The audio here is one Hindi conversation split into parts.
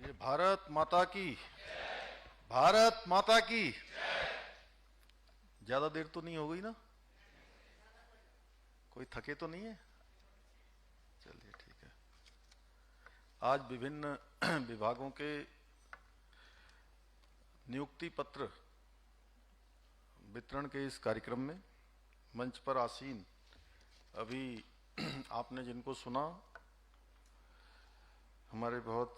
बोलिए भारत माता की। भारत माता की। ज्यादा देर तो नहीं हो गई ना? कोई थके तो नहीं है? चलिए ठीक है। आज विभिन्न विभागों के नियुक्ति पत्र वितरण के इस कार्यक्रम में मंच पर आसीन अभी आपने जिनको सुना, हमारे बहुत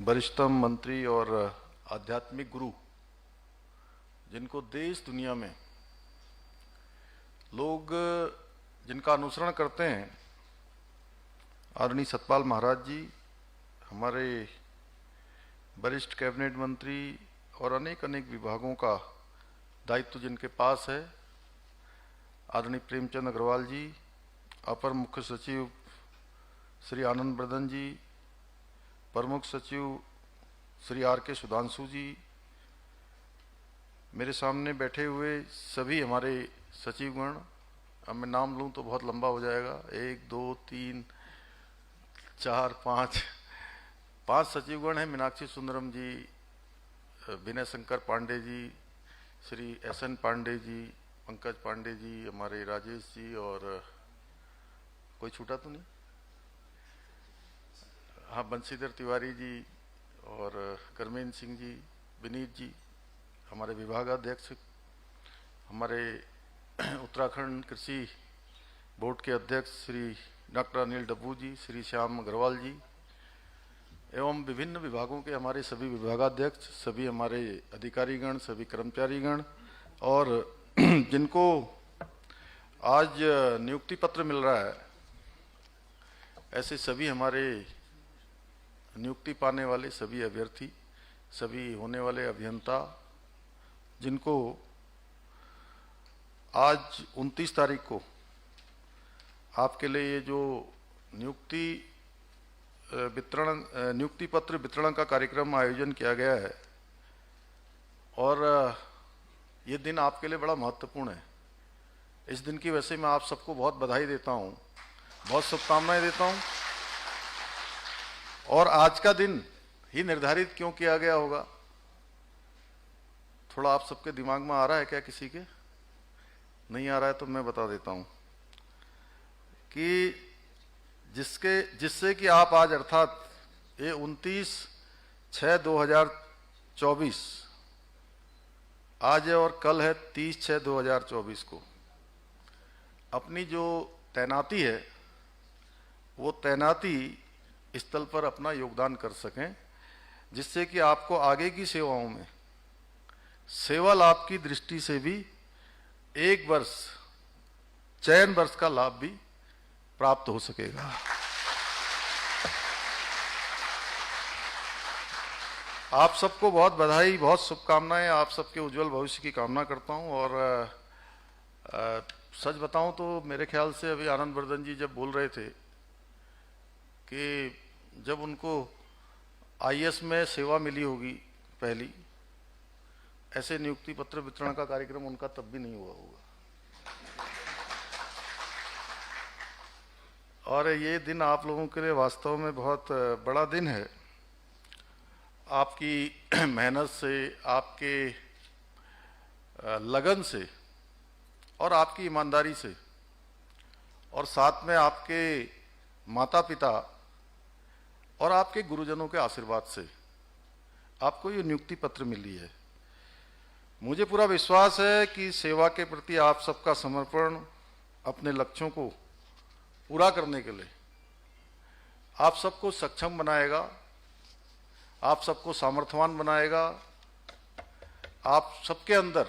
वरिष्ठतम मंत्री और आध्यात्मिक गुरु, जिनको देश दुनिया में लोग जिनका अनुसरण करते हैं, आदरणीय सतपाल महाराज जी, हमारे वरिष्ठ कैबिनेट मंत्री और अनेक अनेक विभागों का दायित्व जिनके पास है, आदरणीय प्रेमचंद अग्रवाल जी, अपर मुख्य सचिव श्री आनंद बर्धन जी, प्रमुख सचिव श्री आर के सुधांशु जी, मेरे सामने बैठे हुए सभी हमारे सचिवगण, अब मैं नाम लूं तो बहुत लंबा हो जाएगा, 1 2 3 4 5 सचिवगण हैं। मीनाक्षी सुंदरम जी, विनय शंकर पांडे जी, श्री SN पांडे जी, पंकज पांडे जी, हमारे राजेश जी, और कोई छूटा तो नहीं? हाँ, बंशीधर तिवारी जी और करमेन सिंह जी, विनीत जी, हमारे विभागाध्यक्ष, हमारे उत्तराखंड कृषि बोर्ड के अध्यक्ष श्री डॉक्टर अनिल डब्बू जी, श्री श्याम अग्रवाल जी, एवं विभिन्न विभागों के हमारे सभी विभागाध्यक्ष, सभी हमारे अधिकारीगण, सभी कर्मचारीगण, और जिनको आज नियुक्ति पत्र मिल रहा है, ऐसे सभी हमारे नियुक्ति पाने वाले सभी अभ्यर्थी, सभी होने वाले अभियंता, जिनको आज 29 तारीख को आपके लिए ये जो नियुक्ति पत्र वितरण का कार्यक्रम आयोजन किया गया है, और ये दिन आपके लिए बड़ा महत्वपूर्ण है। इस दिन की वैसे मैं आप सबको बहुत बधाई देता हूँ, बहुत शुभकामनाएं देता हूँ। और आज का दिन ही निर्धारित क्यों किया गया होगा, थोड़ा आप सबके दिमाग में आ रहा है क्या? किसी के नहीं आ रहा है तो मैं बता देता हूँ कि जिससे कि आप आज, अर्थात ये 29/6/2024 आज है और कल है 30/6/2024 को, अपनी जो तैनाती है वो तैनाती स्थल पर अपना योगदान कर सकें, जिससे कि आपको आगे की सेवाओं में सेवा लाभ की दृष्टि से भी 1 वर्ष चयन वर्ष का लाभ भी प्राप्त हो सकेगा। आप सबको बहुत बधाई, बहुत शुभकामनाएं, आप सबके उज्जवल भविष्य की कामना करता हूं। और सच बताऊं तो मेरे ख्याल से अभी आनंद बर्धन जी जब बोल रहे थे कि जब उनको IAS में सेवा मिली होगी पहली, ऐसे नियुक्ति पत्र वितरण का कार्यक्रम उनका तब भी नहीं हुआ होगा। और ये दिन आप लोगों के लिए वास्तव में बहुत बड़ा दिन है। आपकी मेहनत से, आपके लगन से और आपकी ईमानदारी से, और साथ में आपके माता पिता और आपके गुरुजनों के आशीर्वाद से आपको ये नियुक्ति पत्र मिली है। मुझे पूरा विश्वास है कि सेवा के प्रति आप सबका समर्पण अपने लक्ष्यों को पूरा करने के लिए आप सबको सक्षम बनाएगा, आप सबको सामर्थ्यवान बनाएगा। आप सबके अंदर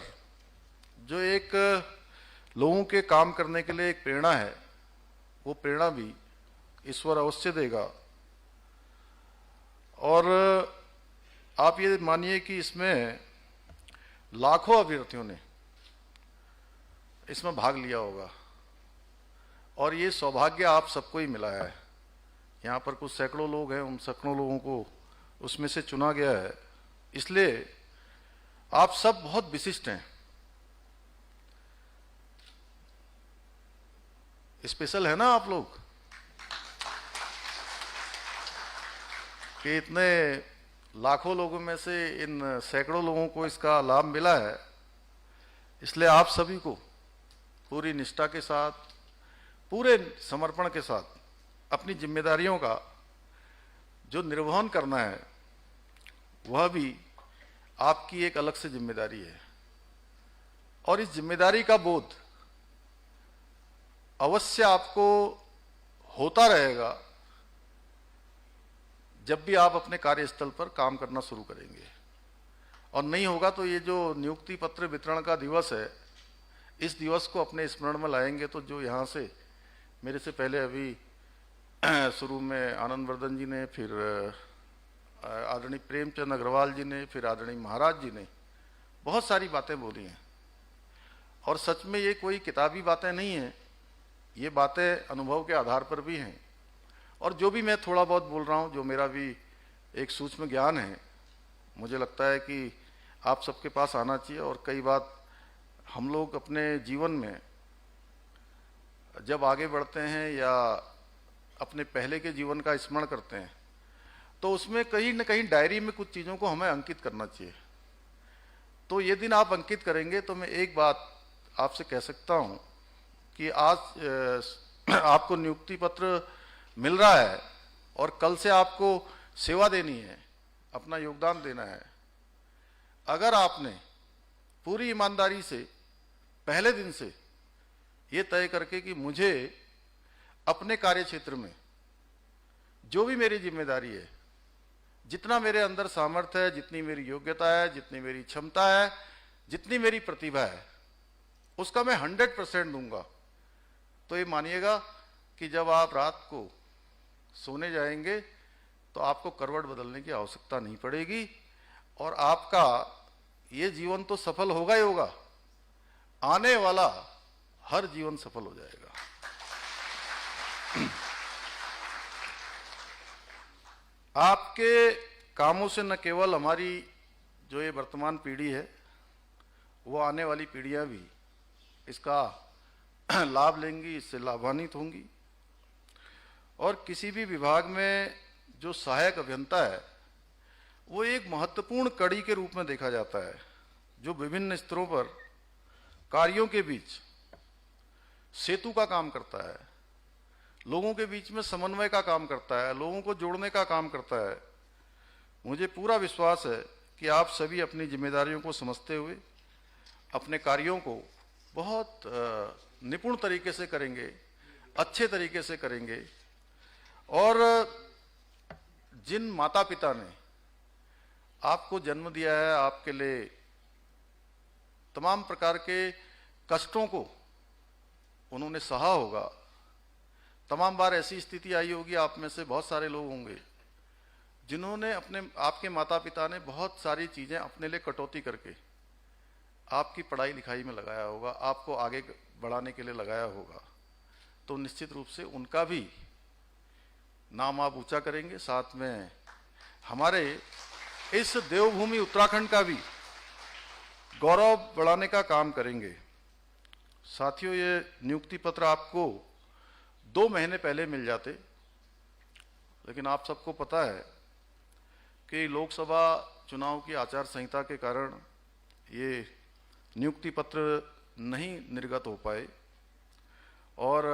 जो एक लोगों के काम करने के लिए एक प्रेरणा है, वो प्रेरणा भी ईश्वर अवश्य देगा। और आप ये मानिए कि इसमें लाखों अभ्यर्थियों ने इसमें भाग लिया होगा, और ये सौभाग्य आप सबको ही मिला है। यहाँ पर कुछ सैकड़ों लोग हैं, उन सैकड़ों लोगों को उसमें से चुना गया है, इसलिए आप सब बहुत विशिष्ट हैं, स्पेशल है ना आप लोग। कि इतने लाखों लोगों में से इन सैकड़ों लोगों को इसका लाभ मिला है। इसलिए आप सभी को पूरी निष्ठा के साथ, पूरे समर्पण के साथ अपनी जिम्मेदारियों का जो निर्वहन करना है, वह भी आपकी एक अलग से जिम्मेदारी है। और इस जिम्मेदारी का बोध अवश्य आपको होता रहेगा जब भी आप अपने कार्यस्थल पर काम करना शुरू करेंगे। और नहीं होगा तो ये जो नियुक्ति पत्र वितरण का दिवस है, इस दिवस को अपने स्मरण में लाएंगे तो जो यहाँ से मेरे से पहले अभी शुरू में आनंद वर्धन जी ने, फिर आदरणीय प्रेमचंद अग्रवाल जी ने, फिर आदरणीय महाराज जी ने बहुत सारी बातें बोली हैं। और सच में ये कोई किताबी बातें नहीं हैं, ये बातें अनुभव के आधार पर भी हैं। और जो भी मैं थोड़ा बहुत बोल रहा हूँ, जो मेरा भी एक सूक्ष्म ज्ञान है, मुझे लगता है कि आप सबके पास आना चाहिए। और कई बात हम लोग अपने जीवन में जब आगे बढ़ते हैं या अपने पहले के जीवन का स्मरण करते हैं, तो उसमें कहीं न कहीं डायरी में कुछ चीज़ों को हमें अंकित करना चाहिए। तो ये दिन आप अंकित करेंगे तो मैं एक बात आपसे कह सकता हूँ कि आज आपको नियुक्ति पत्र मिल रहा है और कल से आपको सेवा देनी है, अपना योगदान देना है। अगर आपने पूरी ईमानदारी से पहले दिन से ये तय करके कि मुझे अपने कार्य क्षेत्र में जो भी मेरी जिम्मेदारी है, जितना मेरे अंदर सामर्थ्य है, जितनी मेरी योग्यता है, जितनी मेरी क्षमता है, जितनी मेरी प्रतिभा है, उसका मैं 100% दूंगा, तो ये मानिएगा कि जब आप रात को सोने जाएंगे तो आपको करवट बदलने की आवश्यकता नहीं पड़ेगी और आपका ये जीवन तो सफल होगा ही होगा, आने वाला हर जीवन सफल हो जाएगा। आपके कामों से न केवल हमारी जो ये वर्तमान पीढ़ी है, वो आने वाली पीढ़ियां भी इसका लाभ लेंगी, इससे लाभान्वित होंगी। और किसी भी विभाग में जो सहायक अभियंता है, वो एक महत्वपूर्ण कड़ी के रूप में देखा जाता है, जो विभिन्न स्तरों पर कार्यों के बीच सेतु का काम करता है, लोगों के बीच में समन्वय का काम करता है, लोगों को जोड़ने का काम करता है। मुझे पूरा विश्वास है कि आप सभी अपनी जिम्मेदारियों को समझते हुए अपने कार्यों को बहुत निपुण तरीके से करेंगे, अच्छे तरीके से करेंगे। और जिन माता पिता ने आपको जन्म दिया है, आपके लिए तमाम प्रकार के कष्टों को उन्होंने सहा होगा, तमाम बार ऐसी स्थिति आई होगी, आप में से बहुत सारे लोग होंगे जिन्होंने आपके माता पिता ने बहुत सारी चीजें अपने लिए कटौती करके आपकी पढ़ाई लिखाई में लगाया होगा, आपको आगे बढ़ाने के लिए लगाया होगा। तो निश्चित रूप से उनका भी नाम आप ऊंचा करेंगे, साथ में हमारे इस देवभूमि उत्तराखंड का भी गौरव बढ़ाने का काम करेंगे। साथियों, ये नियुक्ति पत्र आपको 2 महीने पहले मिल जाते, लेकिन आप सबको पता है कि लोकसभा चुनाव की आचार संहिता के कारण ये नियुक्ति पत्र नहीं निर्गत हो पाए और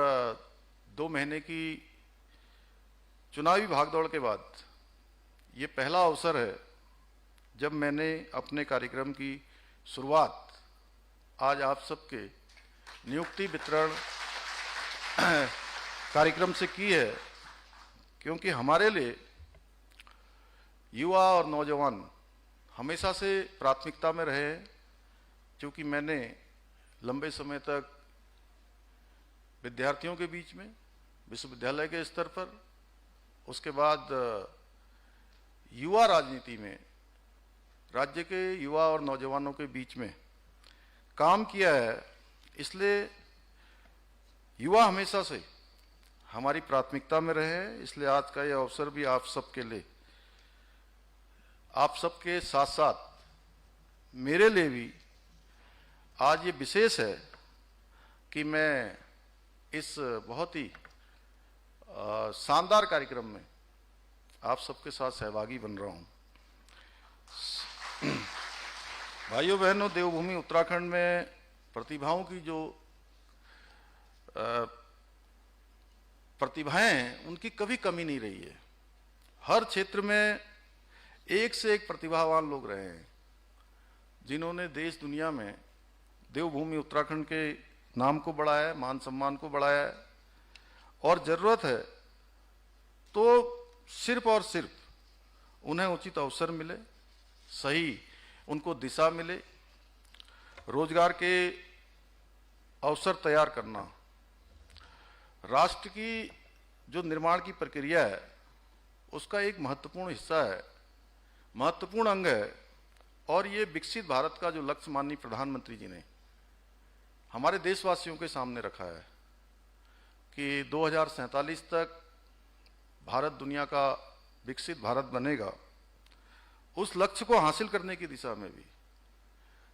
2 महीने की चुनावी भागदौड़ के बाद ये पहला अवसर है जब मैंने अपने कार्यक्रम की शुरुआत आज आप सबके नियुक्ति वितरण कार्यक्रम से की है, क्योंकि हमारे लिए युवा और नौजवान हमेशा से प्राथमिकता में रहे हैं। क्योंकि मैंने लंबे समय तक विद्यार्थियों के बीच में, विश्वविद्यालय के स्तर पर, उसके बाद युवा राजनीति में राज्य के युवा और नौजवानों के बीच में काम किया है। इसलिए युवा हमेशा से हमारी प्राथमिकता में रहे हैं। इसलिए आज का यह अवसर भी आप सबके लिए, आप सबके साथ साथ मेरे लिए भी आज ये विशेष है कि मैं इस बहुत ही शानदार कार्यक्रम में आप सबके साथ सहभागी बन रहा हूँ। भाइयों बहनों, देवभूमि उत्तराखंड में प्रतिभाओं की जो प्रतिभाएं हैं उनकी कभी कमी नहीं रही है। हर क्षेत्र में एक से एक प्रतिभावान लोग रहे हैं, जिन्होंने देश दुनिया में देवभूमि उत्तराखंड के नाम को बढ़ाया है, मान सम्मान को बढ़ाया है। और जरूरत है तो सिर्फ और सिर्फ उन्हें उचित अवसर मिले, सही उनको दिशा मिले। रोजगार के अवसर तैयार करना राष्ट्र की जो निर्माण की प्रक्रिया है उसका एक महत्वपूर्ण हिस्सा है, महत्वपूर्ण अंग है। और ये विकसित भारत का जो लक्ष्य माननीय प्रधानमंत्री जी ने हमारे देशवासियों के सामने रखा है कि 2047 तक भारत दुनिया का विकसित भारत बनेगा, उस लक्ष्य को हासिल करने की दिशा में भी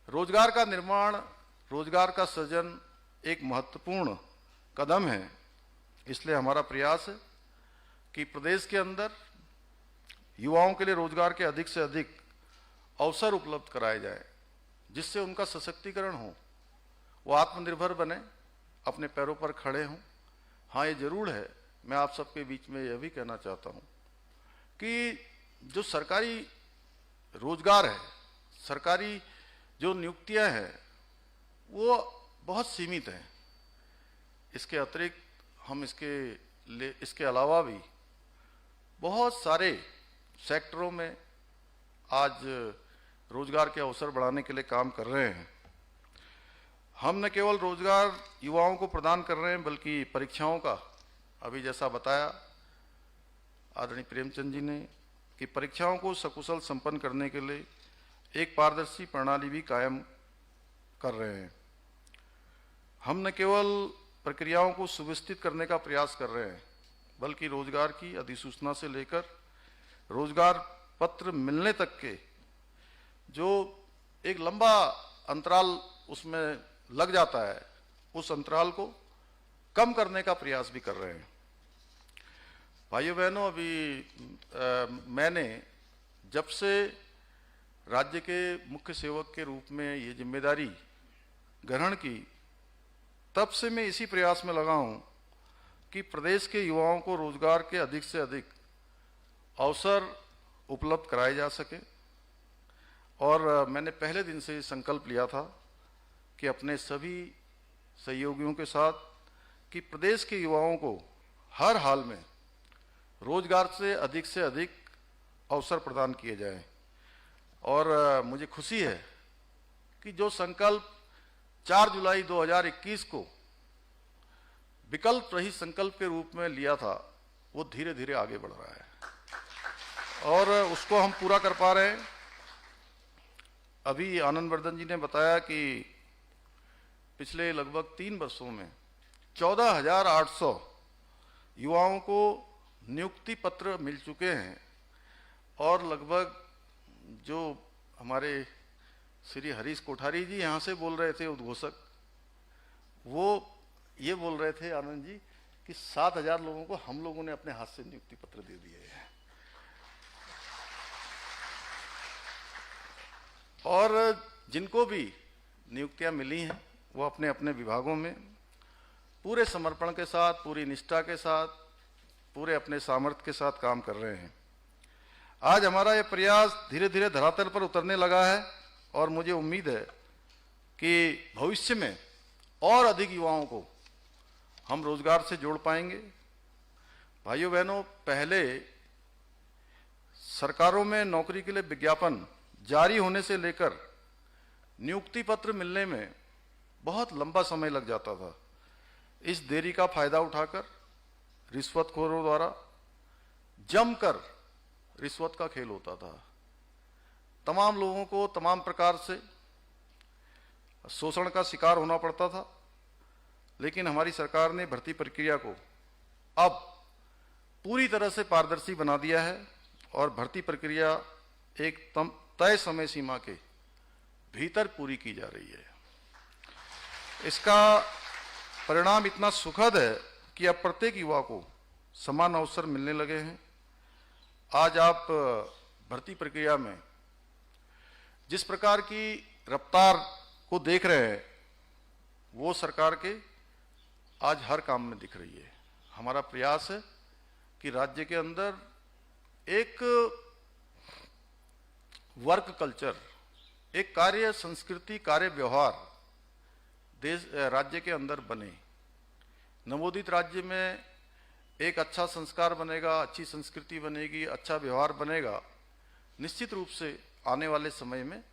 रोजगार का निर्माण, रोजगार का सृजन एक महत्वपूर्ण कदम है। इसलिए हमारा प्रयास है कि प्रदेश के अंदर युवाओं के लिए रोजगार के अधिक से अधिक अवसर उपलब्ध कराए जाए, जिससे उनका सशक्तिकरण हो, वो आत्मनिर्भर बने, अपने पैरों पर खड़े हों। हाँ, ये जरूर है, मैं आप सबके बीच में यह भी कहना चाहता हूँ कि जो सरकारी रोजगार है, सरकारी जो नियुक्तियां हैं, वो बहुत सीमित हैं। इसके अतिरिक्त हम इसके अलावा भी बहुत सारे सेक्टरों में आज रोजगार के अवसर बढ़ाने के लिए काम कर रहे हैं। हम न केवल रोजगार युवाओं को प्रदान कर रहे हैं, बल्कि परीक्षाओं का, अभी जैसा बताया आदरणीय प्रेमचंद जी ने, कि परीक्षाओं को सकुशल संपन्न करने के लिए एक पारदर्शी प्रणाली भी कायम कर रहे हैं। हम न केवल प्रक्रियाओं को सुव्यवस्थित करने का प्रयास कर रहे हैं, बल्कि रोजगार की अधिसूचना से लेकर रोजगार पत्र मिलने तक के जो एक लंबा अंतराल उसमें लग जाता है, उस अंतराल को कम करने का प्रयास भी कर रहे हैं। भाइयों बहनों, अभी मैंने जब से राज्य के मुख्य सेवक के रूप में ये जिम्मेदारी ग्रहण की, तब से मैं इसी प्रयास में लगा हूं कि प्रदेश के युवाओं को रोजगार के अधिक से अधिक अवसर उपलब्ध कराए जा सके। और मैंने पहले दिन से संकल्प लिया था कि अपने सभी सहयोगियों के साथ कि प्रदेश के युवाओं को हर हाल में रोजगार से अधिक अवसर प्रदान किए जाएं। और मुझे खुशी है कि जो संकल्प 4 जुलाई 2021 को विकल्प रहित संकल्प के रूप में लिया था, वो धीरे धीरे आगे बढ़ रहा है और उसको हम पूरा कर पा रहे हैं। अभी आनंद वर्धन जी ने बताया कि पिछले लगभग 3 वर्षों में 14,800 युवाओं को नियुक्ति पत्र मिल चुके हैं। और लगभग जो हमारे श्री हरीश कोठारी जी यहाँ से बोल रहे थे, उद्घोषक, वो ये बोल रहे थे आनंद जी कि 7,000 लोगों को हम लोगों ने अपने हाथ से नियुक्ति पत्र दे दिए हैं। और जिनको भी नियुक्तियां मिली हैं वो अपने अपने विभागों में पूरे समर्पण के साथ, पूरी निष्ठा के साथ, पूरे अपने सामर्थ्य के साथ काम कर रहे हैं। आज हमारा ये प्रयास धीरे धीरे धरातल पर उतरने लगा है और मुझे उम्मीद है कि भविष्य में और अधिक युवाओं को हम रोजगार से जोड़ पाएंगे। भाइयों बहनों, पहले सरकारों में नौकरी के लिए विज्ञापन जारी होने से लेकर नियुक्ति पत्र मिलने में बहुत लंबा समय लग जाता था। इस देरी का फायदा उठाकर रिश्वतखोरों द्वारा जमकर रिश्वत का खेल होता था। तमाम लोगों को तमाम प्रकार से शोषण का शिकार होना पड़ता था। लेकिन हमारी सरकार ने भर्ती प्रक्रिया को अब पूरी तरह से पारदर्शी बना दिया है और भर्ती प्रक्रिया एक तय समय सीमा के भीतर पूरी की जा रही है। इसका परिणाम इतना सुखद है कि अब प्रत्येक युवा को समान अवसर मिलने लगे हैं। आज आप भर्ती प्रक्रिया में जिस प्रकार की रफ्तार को देख रहे हैं, वो सरकार के आज हर काम में दिख रही है। हमारा प्रयास है कि राज्य के अंदर एक वर्क कल्चर, एक कार्य संस्कृति, कार्य व्यवहार देश राज्य के अंदर बने। नवोदित राज्य में एक अच्छा संस्कार बनेगा, अच्छी संस्कृति बनेगी, अच्छा व्यवहार बनेगा, निश्चित रूप से आने वाले समय में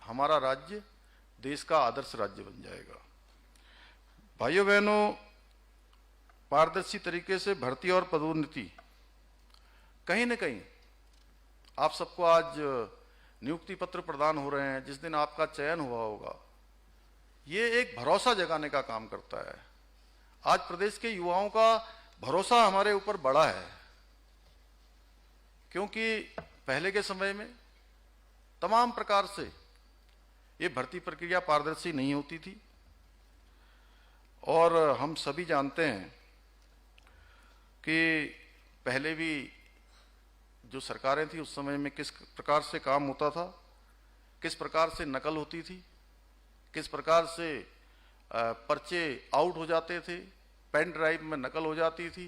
हमारा राज्य देश का आदर्श राज्य बन जाएगा। भाइयों बहनों, पारदर्शी तरीके से भर्ती और पदोन्नति कहीं न कहीं आप सबको आज नियुक्ति पत्र प्रदान हो रहे हैं, जिस दिन आपका चयन हुआ होगा, ये एक भरोसा जगाने का काम करता है। आज प्रदेश के युवाओं का भरोसा हमारे ऊपर बढ़ा है, क्योंकि पहले के समय में तमाम प्रकार से ये भर्ती प्रक्रिया पारदर्शी नहीं होती थी। और हम सभी जानते हैं कि पहले भी जो सरकारें थी उस समय में किस प्रकार से काम होता था, किस प्रकार से नकल होती थी, किस प्रकार से पर्चे आउट हो जाते थे, पेन ड्राइव में नकल हो जाती थी,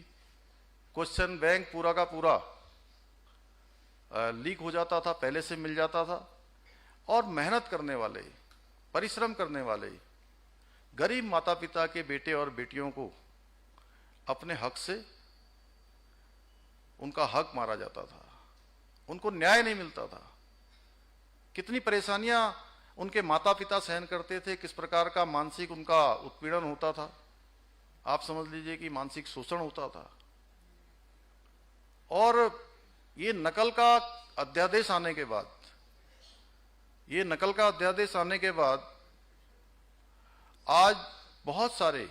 क्वेश्चन बैंक पूरा का पूरा लीक हो जाता था, पहले से मिल जाता था। और मेहनत करने वाले, परिश्रम करने वाले गरीब माता पिता के बेटे और बेटियों को अपने हक से उनका हक मारा जाता था, उनको न्याय नहीं मिलता था। कितनी परेशानियां उनके माता पिता सहन करते थे, किस प्रकार का मानसिक उनका उत्पीड़न होता था। आप समझ लीजिए कि मानसिक शोषण होता था। और ये नकल का अध्यादेश आने के बाद, आज बहुत सारे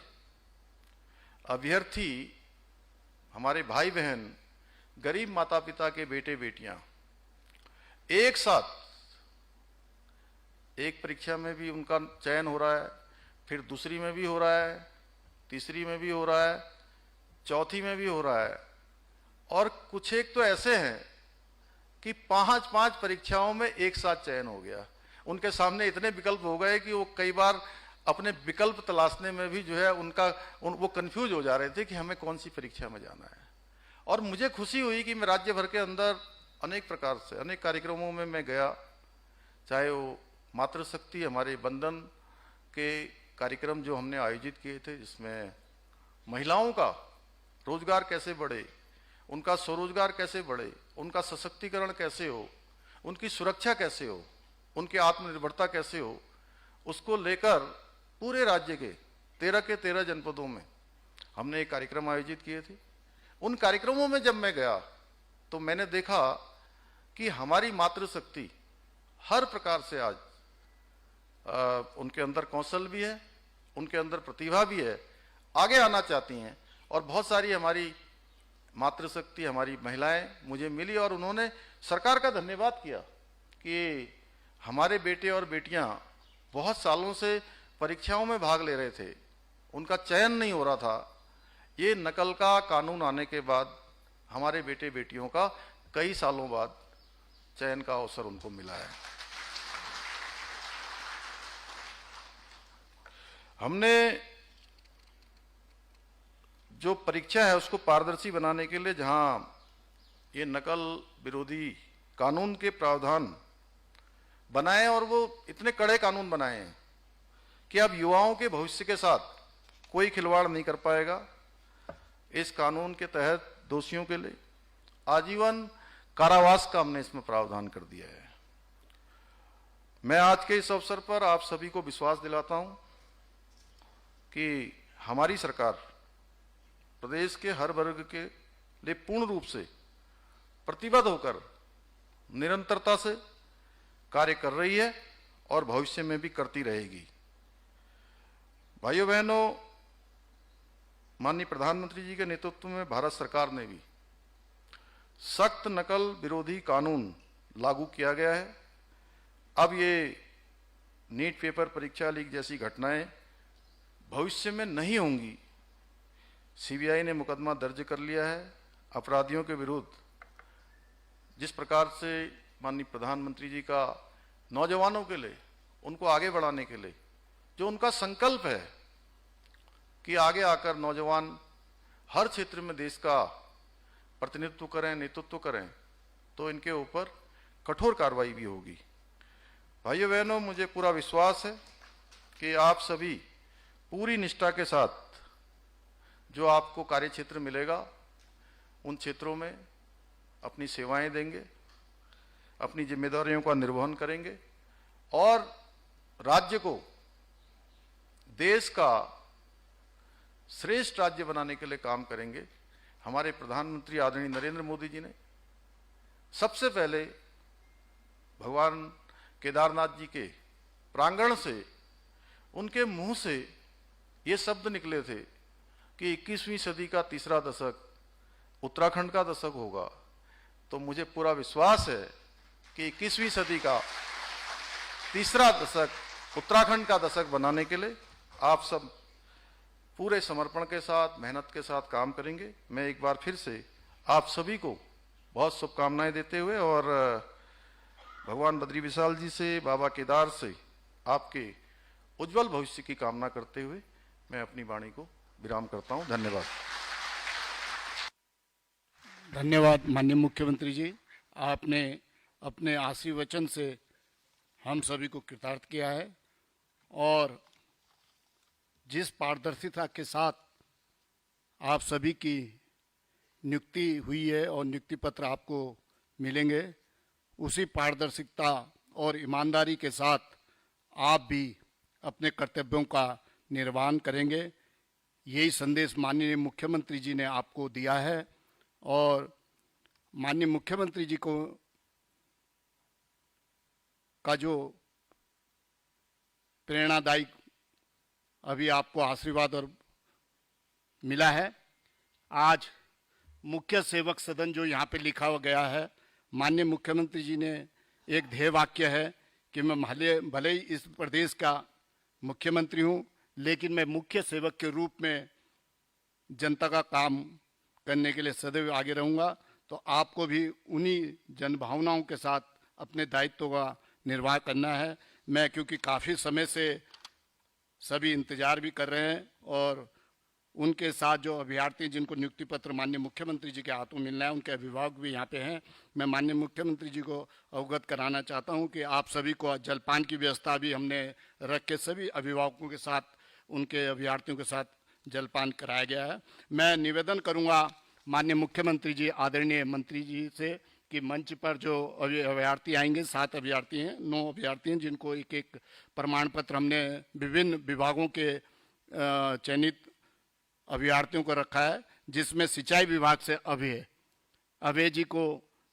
अभ्यर्थी, हमारे भाई बहन, गरीब माता पिता के बेटे बेटियां एक साथ एक परीक्षा में भी उनका चयन हो रहा है, फिर दूसरी में भी हो रहा है, तीसरी में भी हो रहा है, चौथी में भी हो रहा है। और कुछ एक तो ऐसे हैं कि 5 परीक्षाओं में एक साथ चयन हो गया। उनके सामने इतने विकल्प हो गए कि वो कई बार अपने विकल्प तलाशने में भी जो है वो कंफ्यूज हो जा रहे थे कि हमें कौन सी परीक्षा में जाना है। और मुझे खुशी हुई कि मैं राज्य भर के अंदर अनेक प्रकार से अनेक कार्यक्रमों में मैं गया, चाहे वो मातृशक्ति, हमारे बंधन के कार्यक्रम जो हमने आयोजित किए थे, जिसमें महिलाओं का रोजगार कैसे बढ़े, उनका स्वरोजगार कैसे बढ़े, उनका सशक्तिकरण कैसे हो, उनकी सुरक्षा कैसे हो, उनकी आत्मनिर्भरता कैसे हो, उसको लेकर पूरे राज्य के 13 जनपदों में हमने एक कार्यक्रम आयोजित किए थे। उन कार्यक्रमों में जब मैं गया तो मैंने देखा कि हमारी मातृशक्ति हर प्रकार से आज उनके अंदर कौशल भी है, उनके अंदर प्रतिभा भी है, आगे आना चाहती हैं। और बहुत सारी हमारी मातृशक्ति, हमारी महिलाएं मुझे मिली और उन्होंने सरकार का धन्यवाद किया कि हमारे बेटे और बेटियां बहुत सालों से परीक्षाओं में भाग ले रहे थे, उनका चयन नहीं हो रहा था। ये नकल का कानून आने के बाद हमारे बेटे बेटियों का कई सालों बाद चयन का अवसर उनको मिला है। हमने जो परीक्षा है उसको पारदर्शी बनाने के लिए जहां ये नकल विरोधी कानून के प्रावधान बनाए, और वो इतने कड़े कानून बनाए हैं कि अब युवाओं के भविष्य के साथ कोई खिलवाड़ नहीं कर पाएगा। इस कानून के तहत दोषियों के लिए आजीवन कारावास का हमने इसमें प्रावधान कर दिया है। मैं आज के इस अवसर पर आप सभी को विश्वास दिलाता हूं कि हमारी सरकार प्रदेश के हर वर्ग के लिए पूर्ण रूप से प्रतिबद्ध होकर निरंतरता से कार्य कर रही है और भविष्य में भी करती रहेगी। भाइयों बहनों, माननीय प्रधानमंत्री जी के नेतृत्व में भारत सरकार ने भी सख्त नकल विरोधी कानून लागू किया गया है। अब ये नीट पेपर परीक्षा लीक जैसी घटनाएं भविष्य में नहीं होंगी। सीबीआई ने मुकदमा दर्ज कर लिया है, अपराधियों के विरुद्ध जिस प्रकार से माननीय प्रधानमंत्री जी का नौजवानों के लिए, उनको आगे बढ़ाने के लिए जो उनका संकल्प है कि आगे आकर नौजवान हर क्षेत्र में देश का प्रतिनिधित्व करें, नेतृत्व करें, तो इनके ऊपर कठोर कार्रवाई भी होगी। भाइयों बहनों, मुझे पूरा विश्वास है कि आप सभी पूरी निष्ठा के साथ जो आपको कार्य क्षेत्र मिलेगा उन क्षेत्रों में अपनी सेवाएं देंगे, अपनी जिम्मेदारियों का निर्वहन करेंगे और राज्य को देश का श्रेष्ठ राज्य बनाने के लिए काम करेंगे। हमारे प्रधानमंत्री आदरणीय नरेंद्र मोदी जी ने सबसे पहले भगवान केदारनाथ जी के प्रांगण से, उनके मुंह से ये शब्द निकले थे कि 21वीं सदी का तीसरा दशक उत्तराखंड का दशक होगा। तो मुझे पूरा विश्वास है कि 21वीं सदी का तीसरा दशक उत्तराखंड का दशक बनाने के लिए आप सब पूरे समर्पण के साथ, मेहनत के साथ काम करेंगे। मैं एक बार फिर से आप सभी को बहुत शुभकामनाएं देते हुए और भगवान बद्री विशाल जी से, बाबा केदार से आपके उज्जवल भविष्य की कामना करते हुए मैं अपनी वाणी को विराम करता हूं। धन्यवाद। धन्यवाद माननीय मुख्यमंत्री जी, आपने अपने आशीर्वचन से हम सभी को कृतार्थ किया है और जिस पारदर्शिता के साथ आप सभी की नियुक्ति हुई है और नियुक्ति पत्र आपको मिलेंगे, उसी पारदर्शिता और ईमानदारी के साथ आप भी अपने कर्तव्यों का निर्वहन करेंगे। यही संदेश माननीय मुख्यमंत्री जी ने आपको दिया है और माननीय मुख्यमंत्री जी को का जो प्रेरणादायी अभी आपको आशीर्वाद और मिला है, आज मुख्य सेवक सदन जो यहाँ पे लिखा हुआ गया है, माननीय मुख्यमंत्री जी ने एक ध्येय वाक्य है कि मैं भले ही इस प्रदेश का मुख्यमंत्री हूँ, लेकिन मैं मुख्य सेवक के रूप में जनता का काम करने के लिए सदैव आगे रहूँगा। तो आपको भी उन्हीं जनभावनाओं के साथ अपने दायित्व का निर्वाह करना है। मैं क्योंकि काफ़ी समय से सभी इंतजार भी कर रहे हैं और उनके साथ जो अभ्यर्थी जिनको नियुक्ति पत्र माननीय मुख्यमंत्री जी के हाथों मिलना है, उनके अभिभावक भी यहाँ पे हैं। मैं माननीय मुख्यमंत्री जी को अवगत कराना चाहता हूँ कि आप सभी को जलपान की व्यवस्था भी हमने रख के सभी अभिभावकों के साथ, उनके अभ्यर्थियों के साथ जलपान कराया गया है। मैं निवेदन करूँगा माननीय मुख्यमंत्री जी, आदरणीय मंत्री जी से कि मंच पर जो अभ्यर्थी आएंगे, 7 अभ्यर्थी हैं, 9 अभ्यर्थी हैं, जिनको एक एक प्रमाण पत्र हमने विभिन्न विभागों के चयनित अभ्यर्थियों को रखा है, जिसमें सिंचाई विभाग से अभय जी को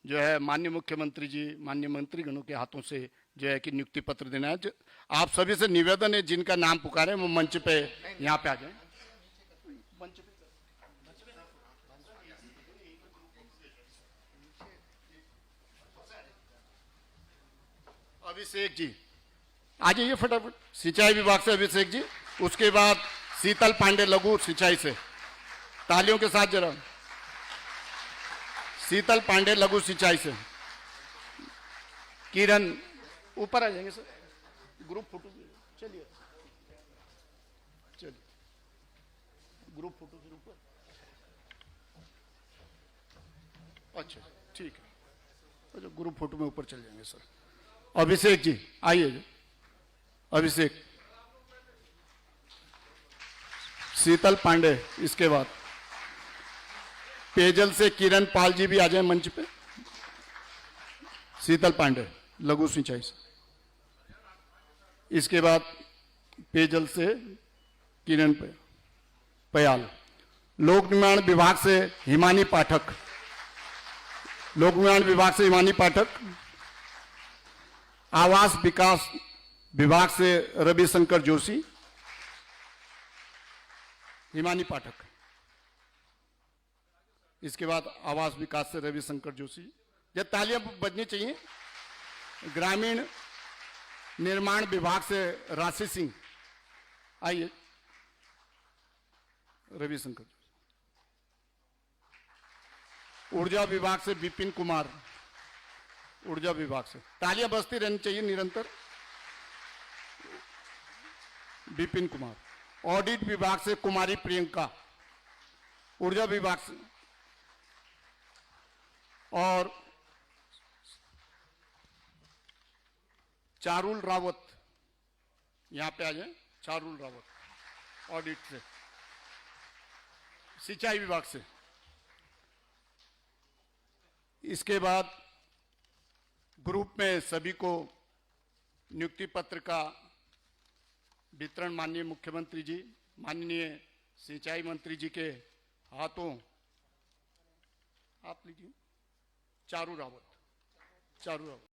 जो है माननीय मुख्यमंत्री जी, माननीय मंत्रीगणों के हाथों से जो है कि नियुक्ति पत्र देना है। आप सभी से निवेदन है, जिनका नाम पुकारे वो मंच पे यहाँ पे आ जाए। अभिषेक जी आ जाइए फटाफट, सिंचाई विभाग से अभिषेक जी, उसके बाद शीतल पांडे लघु सिंचाई से, तालियों के साथ जरा, शीतल पांडे लघु सिंचाई से, किरण ऊपर आ जाएंगे सर, ग्रुप फोटो चलिए चलिए, ग्रुप फोटो से ऊपर, अच्छा ठीक है, तो ग्रुप फोटो में ऊपर चल जाएंगे सर। अभिषेक जी आइए, अभिषेक, शीतल पांडे, इसके बाद पेयजल से किरण पाल जी भी आ जाए मंच पे, शीतल पांडे लघु सिंचाई से, इसके बाद पेयजल से किरण पयाल, लोक निर्माण विभाग से हिमानी पाठक, लोक निर्माण विभाग से हिमानी पाठक, आवास विकास विभाग से रविशंकर जोशी, हिमानी पाठक, इसके बाद आवास विकास से रविशंकर जोशी। ये तालियां बजनी चाहिए। ग्रामीण निर्माण विभाग से राशि सिंह, आइए, रविशंकर जोशी। ऊर्जा विभाग से विपिन कुमार, ऊर्जा विभाग से तालियां बजती रहनी चाहिए निरंतर। विपिन कुमार। ऑडिट विभाग से कुमारी प्रियंका। ऊर्जा विभाग से और चारुल रावत, यहां पे आ जाए। चारुल रावत ऑडिट से। सिंचाई विभाग से। इसके बाद ग्रुप में सभी को नियुक्ति पत्र का वितरण माननीय मुख्यमंत्री जी, माननीय सिंचाई मंत्री जी के हाथों आप लीजिए। चारू रावत।